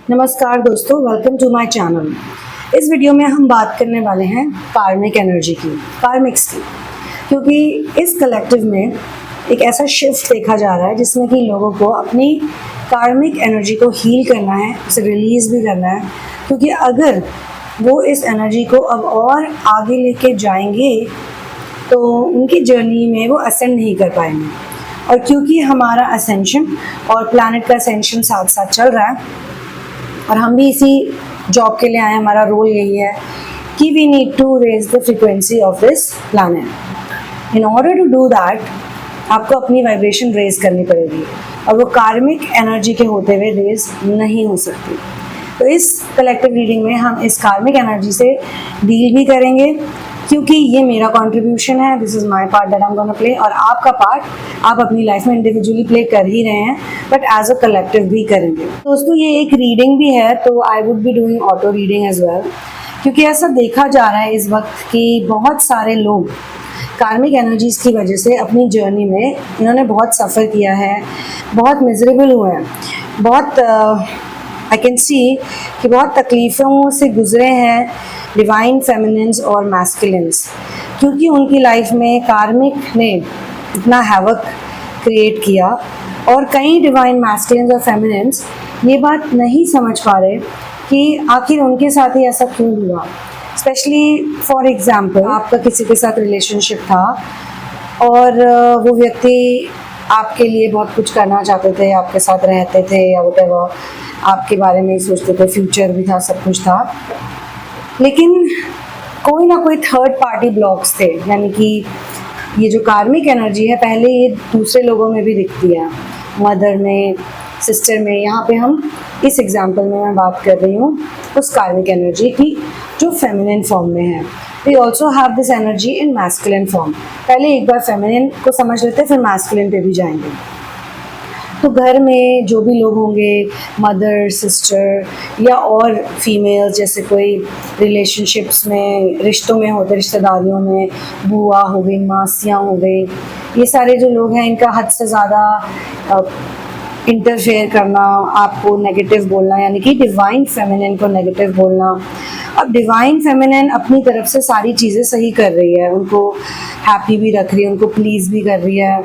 नमस्कार दोस्तों, welcome to my channel. इस वीडियो में हम बात करने वाले हैं कार्मिक एनर्जी की, कार्मिक्स की, क्योंकि इस कलेक्टिव में एक ऐसा शिफ्ट देखा जा रहा है जिसमें कि लोगों को अपनी कार्मिक एनर्जी को हील करना है, उसे रिलीज़ भी करना है, क्योंकि अगर वो इस एनर्जी को अब और आगे लेके जाएंगे तो उनकी जर्नी में वो असेंड नहीं कर पाएंगे। और क्योंकि हमारा असेंशन और प्लैनेट का असेंशन साथ साथ चल रहा है और हम भी इसी जॉब के लिए आए, हमारा रोल यही है कि we need to raise the frequency of this planet. In order to do that आपको अपनी वाइब्रेशन रेज करनी पड़ेगी और वो कार्मिक एनर्जी के होते हुए रेज नहीं हो सकती। तो इस कलेक्टिव रीडिंग में हम इस कार्मिक एनर्जी से डील भी करेंगे, क्योंकि ये मेरा कंट्रीब्यूशन है, this is my part that I am gonna play, और आपका पार्ट आप अपनी लाइफ में इंडिविजुअली प्ले कर ही रहे हैं, बट एज अ कलेक्टिव भी करेंगे। दोस्तों, ये एक रीडिंग भी है, तो I would be doing auto reading as well, क्योंकि ऐसा देखा जा रहा है इस वक्त कि बहुत सारे लोग कार्मिक एनर्जीज़ की वजह से अपनी जर्नी में इन्होंने बहुत सफ़र किया है, बहुत मिजरेबल हुए हैं, बहुत आई कैन सी कि बहुत तकलीफ़ों से गुजरे हैं डिवाइन फेमिनिन्स और मैस्कुलिन्स, क्योंकि उनकी लाइफ में कार्मिक ने इतना हैवक क्रिएट किया। और कई डिवाइन मैस्कुलिन्स और फेमिनिन्स ये बात नहीं समझ पा रहे कि आखिर उनके साथ ही ऐसा क्यों हुआ। स्पेशली फॉर एग्जांपल, आपका किसी के साथ रिलेशनशिप था और वो व्यक्ति आपके लिए बहुत कुछ करना चाहते थे, आपके साथ रहते थे या व्हाटएवर, आपके बारे में ही सोचते थे, फ्यूचर भी था, सब कुछ था, लेकिन कोई ना कोई थर्ड पार्टी ब्लॉक्स थे। यानी कि ये जो कार्मिक एनर्जी है पहले ये दूसरे लोगों में भी दिखती है, मदर में, सिस्टर में। यहाँ पे हम इस एग्जांपल में मैं बात कर रही हूँ उस कार्मिक एनर्जी की जो फेमिनिन फॉर्म में है। We also have this energy in masculine form. पहले एक बार फेमिनिन को समझ लेते हैं, फिर मैस्कुलिन पे भी जाएंगे। तो घर में जो भी लोग होंगे, मदर, सिस्टर या और फीमेल्स, जैसे कोई रिलेशनशिप्स में, रिश्तों में होते, रिश्तेदारियों में, बुआ हो गई, मासियाँ हो गई, ये सारे जो लोग हैं इनका हद से ज़्यादा इंटरफेयर करना, आपको नेगेटिव बोलना, यानी कि डिवाइन फेमिनिन को नेगेटिव बोलना। अब डिवाइन फेमिनिन अपनी तरफ से सारी चीज़ें सही कर रही है, उनको हैप्पी भी रख रही है, उनको प्लीज़ भी कर रही है,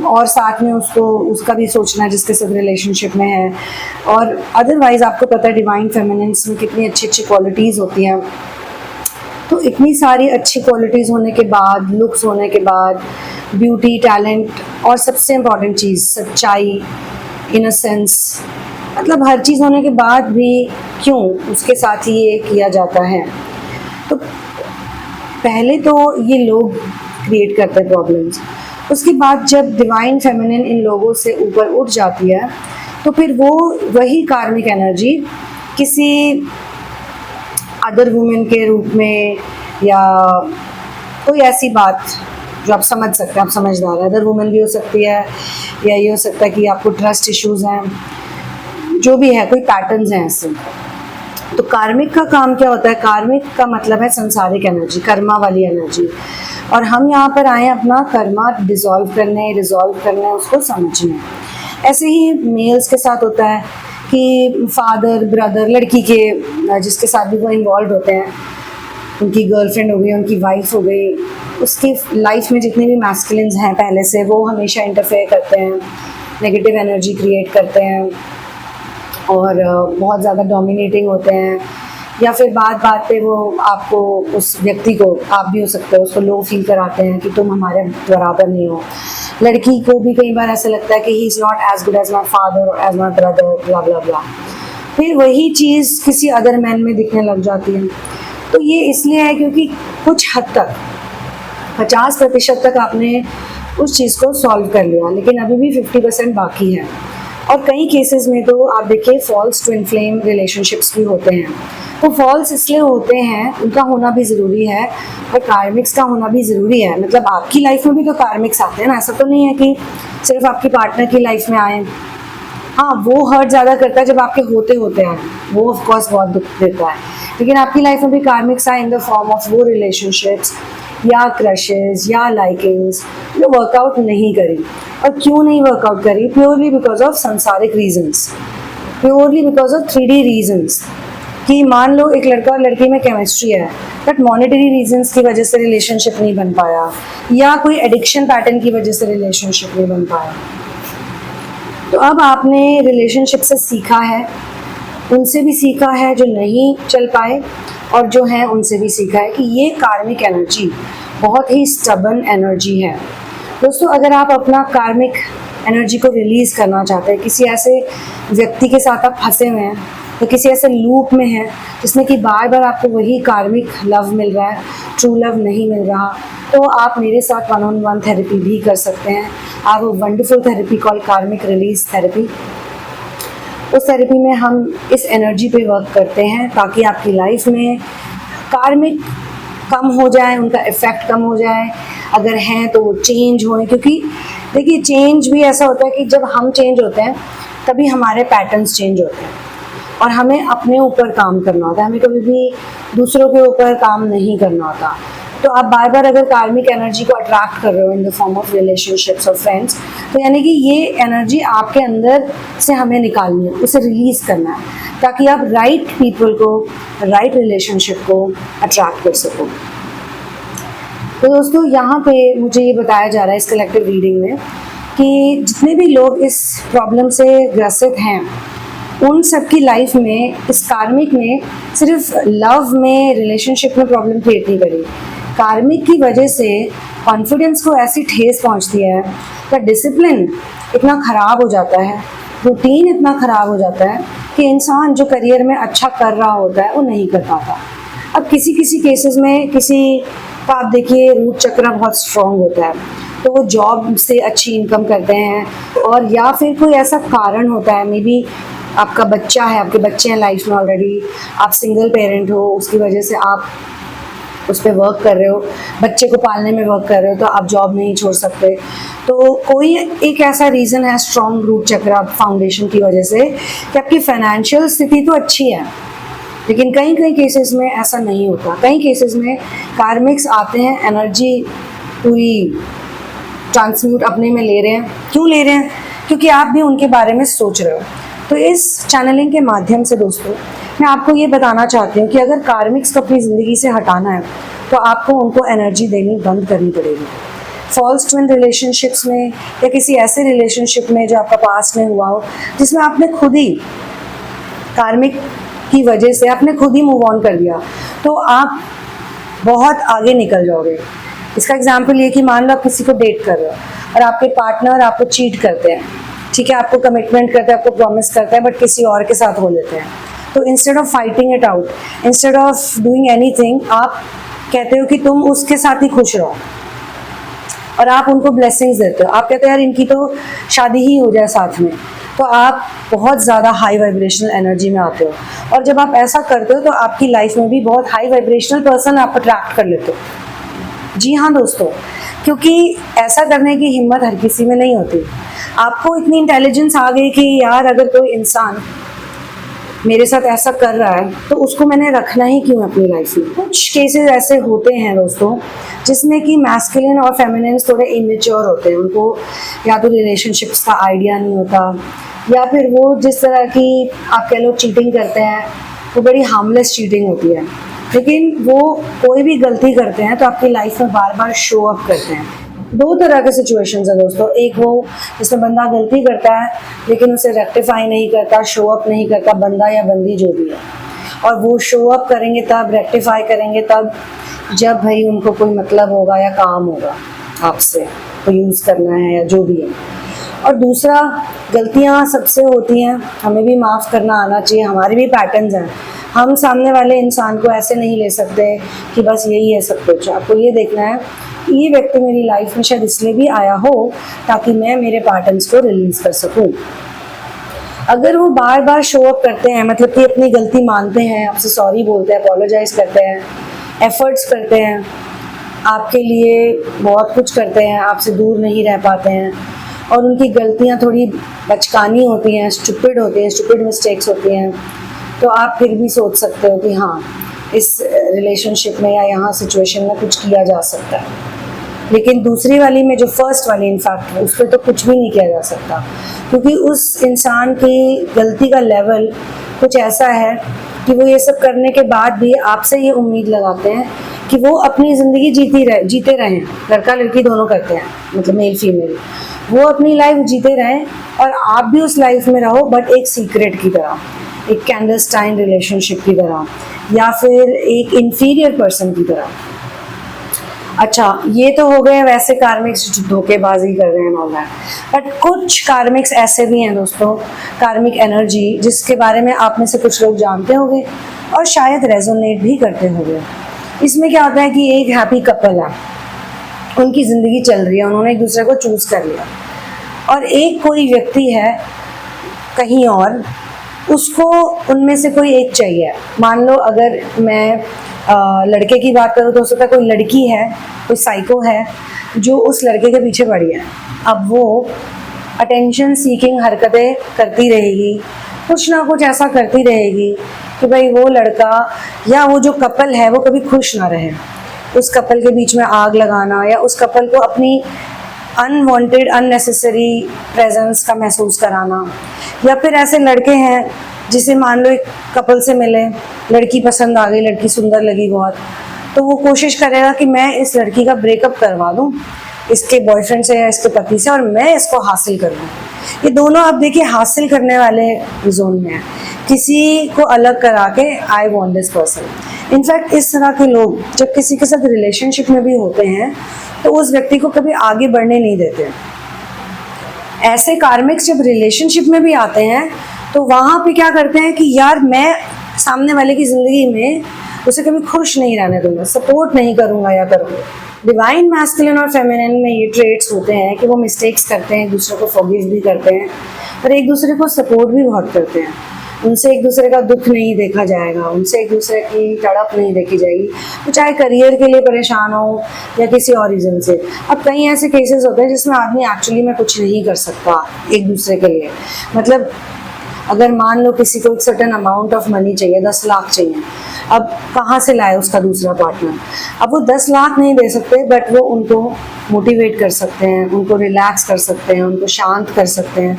और साथ में उसका भी सोचना है जिसके साथ रिलेशनशिप में है। और अदरवाइज़ आपको पता है डिवाइन फेमिनिन्स में कितनी अच्छी अच्छी क्वालिटीज़ होती हैं। तो इतनी सारी अच्छी क्वालिटीज़ होने के बाद, लुक्स होने के बाद, ब्यूटी, टैलेंट और सबसे इम्पॉर्टेंट चीज़ सच्चाई, इनोसेंस, मतलब हर चीज़ होने के बाद भी क्यों उसके साथ ही ये किया जाता है। तो पहले तो ये लोग क्रिएट करते हैं प्रॉब्लम्स, उसके बाद जब डिवाइन फेमिनिन इन लोगों से ऊपर उठ जाती है तो फिर वो वही कार्मिक एनर्जी किसी अदर वुमेन के रूप में, या कोई ऐसी बात जो आप समझ सकते हैं, आप समझदार है, अदर वुमेन भी हो सकती है, या ये हो सकता है कि आपको ट्रस्ट इश्यूज़ हैं, जो भी है, कोई पैटर्न्स हैं ऐसे। तो कार्मिक का काम क्या होता है? कार्मिक का मतलब है संसारिक एनर्जी, कर्मा वाली एनर्जी, और हम यहाँ पर आए अपना कर्मा रिजॉल्व करने, उसको समझने। ऐसे ही मेल्स के साथ होता है कि फादर, ब्रदर, लड़की के जिसके साथ भी वो इन्वॉल्व होते हैं, उनकी गर्लफ्रेंड हो गई, उनकी वाइफ हो गई, उसकी लाइफ में जितने भी मैस्कुलिन्स हैं पहले से, वो हमेशा इंटरफेयर करते हैं, नेगेटिव एनर्जी क्रिएट करते हैं और बहुत ज़्यादा डोमिनेटिंग होते हैं, या फिर बात बात पे वो आपको, उस व्यक्ति को, आप भी हो सकते हो, उसको लो फील कराते हैं कि तुम हमारे बराबर नहीं हो। लड़की को भी कई बार ऐसा लगता है कि he is not as good as my father और as my brother, blah blah blah. फिर वही चीज़ किसी अदर मैन में दिखने लग जाती है। तो ये इसलिए है क्योंकि कुछ हद तक 50% तक आपने उस चीज़ को सॉल्व कर लिया, लेकिन अभी भी 50% बाकी है। और कई केसेस में तो आप देखिए फॉल्स ट्विन फ्लेम रिलेशनशिप्स भी होते हैं। तो फॉल्स इसलिए होते हैं, उनका होना भी ज़रूरी है, और कार्मिक्स का होना भी ज़रूरी है। मतलब आपकी लाइफ में भी तो कार्मिक्स आते हैं ना, ऐसा तो नहीं है कि सिर्फ आपकी पार्टनर की लाइफ में आए। हाँ, वो हर्ट ज़्यादा करता है जब आपके होते हैं, वो ऑफ कोर्स बहुत दुख देता है, लेकिन आपकी लाइफ में भी कार्मिक्स आए इन द फॉर्म ऑफ वो रिलेशनशिप्स या क्रशेस या लाइकिंग्स जो वर्कआउट नहीं करी। और क्यों नहीं वर्कआउट करी? प्योरली बिकॉज ऑफ सांसारिक reasons. Purely because of 3D reasons. कि मान लो एक लड़का और लड़की में केमिस्ट्री है, बट मॉनेटरी रीजंस की वजह से रिलेशनशिप नहीं बन पाया, या कोई एडिक्शन पैटर्न की वजह से रिलेशनशिप नहीं बन पाया। तो अब आपने रिलेशनशिप से सीखा है, उनसे भी सीखा है जो नहीं चल पाए, और जो है उनसे भी सीखा है कि ये कार्मिक एनर्जी बहुत ही स्टबन एनर्जी है। दोस्तों, अगर आप अपना कार्मिक एनर्जी को रिलीज़ करना चाहते हैं, किसी ऐसे व्यक्ति के साथ आप फंसे हुए हैं, तो किसी ऐसे लूप में हैं जिसमें कि बार बार आपको वही कार्मिक लव मिल रहा है, ट्रू लव नहीं मिल रहा, तो आप मेरे साथ 1-on-1 थेरेपी भी कर सकते हैं। आप वो वंडरफुल थेरेपी कॉल कार्मिक रिलीज थेरेपी, उस थेरेपी में हम इस एनर्जी पे वर्क करते हैं ताकि आपकी लाइफ में कार्मिक कम हो जाए, उनका इफ़ेक्ट कम हो जाए, अगर हैं तो वो चेंज होए। क्योंकि देखिए, चेंज भी ऐसा होता है कि जब हम चेंज होते हैं तभी हमारे पैटर्न्स चेंज होते हैं, और हमें अपने ऊपर काम करना होता है, हमें कभी भी दूसरों के ऊपर काम नहीं करना होता। तो आप बार बार अगर कार्मिक एनर्जी को अट्रैक्ट कर रहे हो in the form of relationships और फ्रेंड्स, तो यानी कि ये एनर्जी आपके अंदर से हमें निकालनी है, उसे रिलीज़ करना है, ताकि आप राइट पीपल को, राइट रिलेशनशिप को अट्रैक्ट कर सको। तो दोस्तों, यहाँ पे मुझे ये बताया जा रहा है इस कलेक्टिव रीडिंग में कि जितने भी लोग इस प्रॉब्लम से ग्रसित हैं, उन सब की लाइफ में इस कार्मिक ने सिर्फ लव में, रिलेशनशिप में प्रॉब्लम क्रिएट नहीं करी। कार्मिक की वजह से कॉन्फिडेंस को ऐसी ठेस पहुंचती है कि डिसिप्लिन इतना ख़राब हो जाता है, रूटीन इतना ख़राब हो जाता है कि इंसान जो करियर में अच्छा कर रहा होता है वो नहीं कर पाता। अब किसी किसी केसेस में किसी का आप देखिए रूट चक्र बहुत स्ट्रॉन्ग होता है, तो वो जॉब से अच्छी इनकम करते हैं, और या फिर कोई ऐसा कारण होता है, मे बी आपका बच्चा है, आपके बच्चे हैं लाइफ में ऑलरेडी, आप सिंगल पेरेंट हो, उसकी वजह से आप उस पर वर्क कर रहे हो, बच्चे को पालने में वर्क कर रहे हो, तो आप जॉब नहीं छोड़ सकते। तो कोई एक ऐसा रीज़न है स्ट्रॉन्ग रूट चक्र फाउंडेशन की वजह से कि आपकी फाइनेंशियल स्थिति तो अच्छी है, लेकिन कई कई केसेस में ऐसा नहीं होता। कई केसेस में कार्मिक्स आते हैं, एनर्जी पूरी ट्रांसम्यूट अपने में ले रहे हैं। क्यों ले रहे हैं? क्योंकि आप भी उनके बारे में सोच रहे हो। तो इस चैनलिंग के माध्यम से दोस्तों, मैं आपको ये बताना चाहती हूँ कि अगर कार्मिक्स को अपनी ज़िंदगी से हटाना है तो आपको उनको एनर्जी देनी बंद करनी पड़ेगी। फॉल्स ट्विन रिलेशनशिप्स में, या किसी ऐसे रिलेशनशिप में जो आपका पास्ट में हुआ हो, जिसमें आपने खुद ही कार्मिक की वजह से आपने खुद ही मूव ऑन कर दिया, तो आप बहुत आगे निकल जाओगे। इसका एग्जाम्पल ये कि मान लो आप किसी को डेट कर रहे हो और आपके पार्टनर आपको चीट करते हैं, ठीक है, आपको कमिटमेंट करते हैं, आपको प्रॉमिस करते हैं, बट किसी और के साथ हो लेते हैं। तो instead of fighting it out, instead of doing anything, आप कहते हो कि तुम उसके साथ ही खुश रहो, और आप उनको ब्लेसिंग्स देते हो। आप कहते हो यार इनकी तो शादी ही हो जाए साथ में। तो आप बहुत ज़्यादा हाई वाइब्रेशनल एनर्जी में आते हो, और जब आप ऐसा करते हो तो आपकी लाइफ में भी बहुत हाई वाइब्रेशनल पर्सन आप अट्रैक्ट कर लेते हो। जी हाँ दोस्तों, क्योंकि ऐसा करने की हिम्मत हर किसी में नहीं होती। आपको इतनी इंटेलिजेंस आ गई कि यार अगर कोई इंसान मेरे साथ ऐसा कर रहा है तो उसको मैंने रखना ही क्यों अपनी लाइफ में। कुछ केसेस ऐसे होते हैं दोस्तों जिसमें कि मैस्कुलिन और फेमिनिन थोड़े इमेच्योर होते हैं, उनको या तो रिलेशनशिप्स का आइडिया नहीं होता, या फिर वो जिस तरह की आप कह लो चीटिंग करते हैं वो बड़ी हार्मलेस चीटिंग होती है। लेकिन वो कोई भी गलती करते हैं तो आपकी लाइफ में बार बार शो अप करते हैं। दो तरह के सिचुएशंस है दोस्तों, एक वो जिसमें बंदा गलती करता है लेकिन उसे रेक्टिफाई नहीं करता, शो अप नहीं करता, बंदा या बंदी जो भी है, और वो शो अप करेंगे तब, रेक्टिफाई करेंगे तब जब भाई उनको कोई मतलब होगा या काम होगा आपसे, को यूज़ करना है या जो भी है। और दूसरा, गलतियाँ सबसे होती हैं, हमें भी माफ़ करना आना चाहिए, हमारे भी पैटर्न्स हैं। हम सामने वाले इंसान को ऐसे नहीं ले सकते कि बस यही है सब कुछ। आपको ये देखना है ये व्यक्ति मेरी लाइफ में शायद इसलिए भी आया हो ताकि मैं मेरे पैटर्न्स को रिलीज़ कर सकूं। अगर वो बार बार शो अप करते हैं, मतलब कि अपनी गलती मानते हैं, आपसे सॉरी बोलते हैं, अपोलोजाइज करते हैं, एफर्ट्स करते हैं, आपके लिए बहुत कुछ करते हैं, आपसे दूर नहीं रह पाते हैं, और उनकी गलतियाँ थोड़ी बचकानी होती हैं, स्टूपिड होती हैं, स्टूपिड मिस्टेक्स होती हैं, तो आप फिर भी सोच सकते हो कि हाँ इस रिलेशनशिप में या यहाँ सिचुएशन में कुछ किया जा सकता है। लेकिन दूसरी वाली में, जो फर्स्ट वाली इनफैक्ट, उस पर तो कुछ भी नहीं किया जा सकता, क्योंकि उस इंसान की गलती का लेवल कुछ ऐसा है कि वो ये सब करने के बाद भी आपसे ये उम्मीद लगाते हैं कि वो अपनी ज़िंदगी जीते रहें। लड़का लड़की दोनों करते हैं, मतलब मेल फीमेल, वो अपनी लाइफ जीते रहें और आप भी उस लाइफ में रहो, बट एक सीक्रेट की तरह, एक कैंडलस्टाइन रिलेशनशिप की तरह, या फिर एक इंफीरियर पर्सन की तरह। अच्छा, ये तो हो गए वैसे कार्मिक्स जो धोखेबाजी कर रहे हैं ऑल दैट, बट कुछ कार्मिक्स ऐसे भी हैं दोस्तों, कार्मिक एनर्जी, जिसके बारे में आप में से कुछ लोग जानते होंगे और शायद रेजोनेट भी करते होंगे। इसमें क्या होता है कि एक हैप्पी कपल है, उनकी ज़िंदगी चल रही है, उन्होंने एक दूसरे को चूज़ कर लिया, और एक कोई व्यक्ति है कहीं और, उसको उनमें से कोई एक चाहिए। मान लो अगर मैं लड़के की बात करूँ तो हो सकता है कोई लड़की है, कोई साइको है जो उस लड़के के पीछे पड़ी है। अब वो अटेंशन सीकिंग हरकतें करती रहेगी, कुछ ना कुछ ऐसा करती रहेगी कि भाई वो लड़का या वो जो कपल है वो कभी खुश ना रहे। उस कपल के बीच में आग लगाना, या उस कपल को अपनी अनवांटेड अननेसेसरी प्रेजेंस का महसूस कराना। या फिर ऐसे लड़के हैं जिसे मान लो एक कपल से मिले, लड़की पसंद आ गई, लड़की सुंदर लगी बहुत, तो वो कोशिश करेगा कि मैं इस लड़की का ब्रेकअप करवा दूं इसके बॉयफ्रेंड से या इसके पति से, और मैं इसको हासिल कर लूँ। ये दोनों आप देखिए हासिल करने वाले जोन में है, किसी को अलग करा के I want this person. In fact इस तरह के लोग जब किसी के साथ रिलेशनशिप में भी होते हैं तो उस व्यक्ति को कभी आगे बढ़ने नहीं देते। ऐसे कार्मिक्स जब रिलेशनशिप में भी आते हैं तो वहाँ पे क्या करते हैं कि यार मैं सामने वाले की ज़िंदगी में उसे कभी खुश नहीं रहने दूंगा, सपोर्ट नहीं करूँगा या करूँगा। डिवाइन मैस्कुलिन और फेमिनिन में ये ट्रेट्स होते हैं कि वो मिस्टेक्स करते हैं, एक दूसरे को फॉरगिव भी करते हैं, पर एक दूसरे को सपोर्ट भी बहुत करते हैं। उनसे एक दूसरे का दुख नहीं देखा जाएगा, उनसे एक दूसरे की तड़प नहीं देखी जाएगी, वो चाहे करियर के लिए परेशान हो या किसी और रीज़न से। अब कई ऐसे केसेस होते हैं जिसमें आदमी एक्चुअली में कुछ नहीं कर सकता एक दूसरे के लिए। मतलब अगर मान लो किसी को एक सर्टेन अमाउंट ऑफ मनी चाहिए, 10 लाख चाहिए, अब कहाँ से लाए उसका दूसरा पार्टनर? अब वो 10 लाख नहीं दे सकते, बट वो उनको मोटिवेट कर सकते हैं, उनको रिलैक्स कर सकते हैं, उनको शांत कर सकते हैं,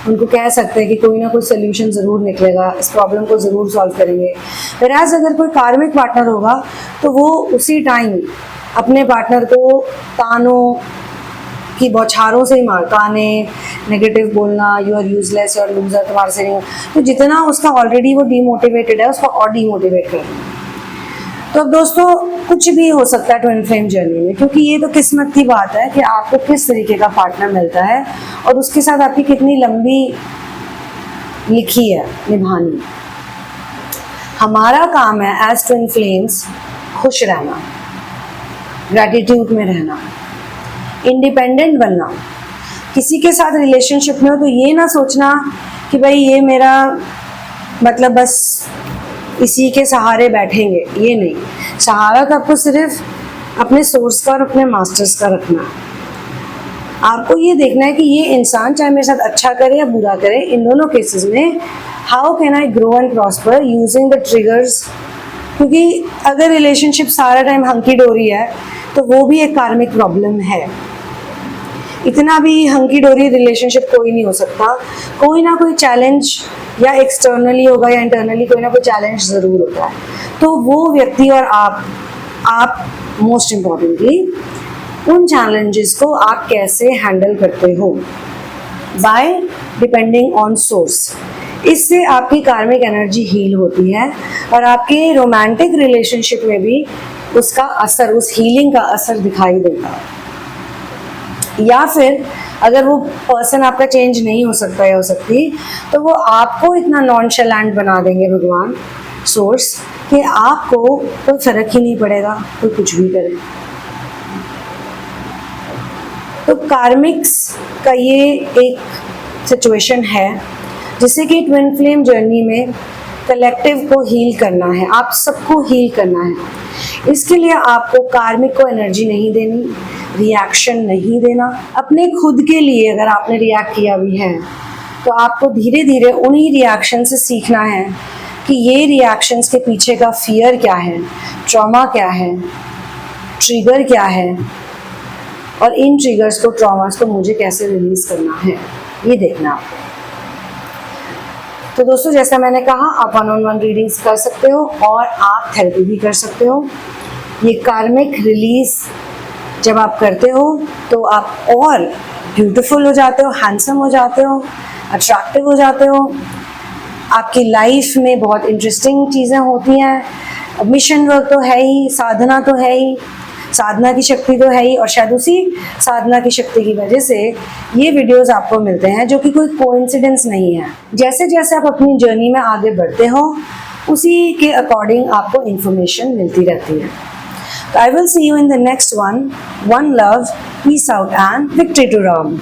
उनको कह सकते हैं कि कोई ना कोई सोल्यूशन ज़रूर निकलेगा, इस प्रॉब्लम को ज़रूर सॉल्व करेंगे। वैराज अगर कोई कार्मिक पार्टनर होगा तो वो उसी टाइम अपने पार्टनर को तानों की बौछारों से ही मारता, ताने, नेगेटिव बोलना, you are useless, you are loser, तुम्हारे से नहीं, तो जितना उसका ऑलरेडी वो डीमोटिवेटेड है उसको और डीमोटिवेट करना। तो अब दोस्तों कुछ भी हो सकता है ट्विन फ्लेम जर्नी में, क्योंकि ये तो किस्मत की बात है कि आपको किस तरीके का पार्टनर मिलता है और उसके साथ आपकी कितनी लंबी लिखी है निभानी। हमारा काम है एज ट्विन फ्लेम्स खुश रहना, ग्रैटिट्यूड में रहना, इंडिपेंडेंट बनना। किसी के साथ रिलेशनशिप में हो तो ये ना सोचना कि भाई ये मेरा मतलब बस इसी के सहारे बैठेंगे, ये नहीं। सहारा तो आपको सिर्फ अपने सोर्स का और अपने मास्टर्स का रखना है। आपको ये देखना है कि ये इंसान चाहे मेरे साथ अच्छा करे या बुरा करे, इन दोनों केसेस में how can I grow and prosper using the triggers. क्योंकि अगर रिलेशनशिप सारा टाइम हंकी डोरी है तो वो भी एक कार्मिक प्रॉब्लम है। इतना भी हंकी डोरी रिलेशनशिप कोई नहीं हो सकता, कोई ना कोई चैलेंज या एक्सटर्नली होगा या इंटरनली कोई ना कोई चैलेंज ज़रूर होता है। तो वो व्यक्ति और आप मोस्ट इम्पॉर्टेंटली उन चैलेंजेस को आप कैसे हैंडल करते हो, बाय डिपेंडिंग ऑन सोर्स। इससे आपकी कार्मिक एनर्जी हील होती है और आपके रोमांटिक रिलेशनशिप में भी उसका असर, उस हीलिंग का असर दिखाई देगा। या फिर अगर वो पर्सन आपका चेंज नहीं हो सकता या हो सकती, तो वो आपको इतना नॉनशैलेंट बना देंगे भगवान सोर्स कि आपको कोई फर्क ही नहीं पड़ेगा, कोई कुछ भी करे। तो कार्मिक्स का ये एक सिचुएशन है जिसे कि ट्विन फ्लेम जर्नी में कलेक्टिव को हील करना है, आप सबको हील करना है। इसके लिए आपको कार्मिक को एनर्जी नहीं देनी, रिएक्शन नहीं देना। अपने खुद के लिए अगर आपने रिएक्ट किया भी है तो आपको धीरे धीरे उन्हीं रिएक्शन से सीखना है कि ये रिएक्शंस के पीछे का फियर क्या है, ट्रॉमा क्या है, ट्रिगर क्या है, और इन ट्रिगर्स को, ट्रॉमास को मुझे कैसे रिलीज करना है, ये देखना आपको। तो दोस्तों, जैसा मैंने कहा, आप 1-on-1 रीडिंग्स कर सकते हो और आप थेरेपी भी कर सकते हो। ये कार्मिक रिलीज जब आप करते हो तो आप और ब्यूटीफुल हो जाते हो, हैंडसम हो जाते हो, अट्रैक्टिव हो जाते हो। आपकी लाइफ में बहुत इंटरेस्टिंग चीज़ें होती हैं। मिशन वर्क तो है ही, साधना तो है ही, साधना की शक्ति तो है ही, और शायद उसी साधना की शक्ति की वजह से ये वीडियोस आपको मिलते हैं, जो कि कोई कोइंसिडेंस नहीं है। जैसे जैसे आप अपनी जर्नी में आगे बढ़ते हो, उसी के अकॉर्डिंग आपको इंफॉर्मेशन मिलती रहती है। तो I will see you in the next one. One love, peace out and victory to Ram.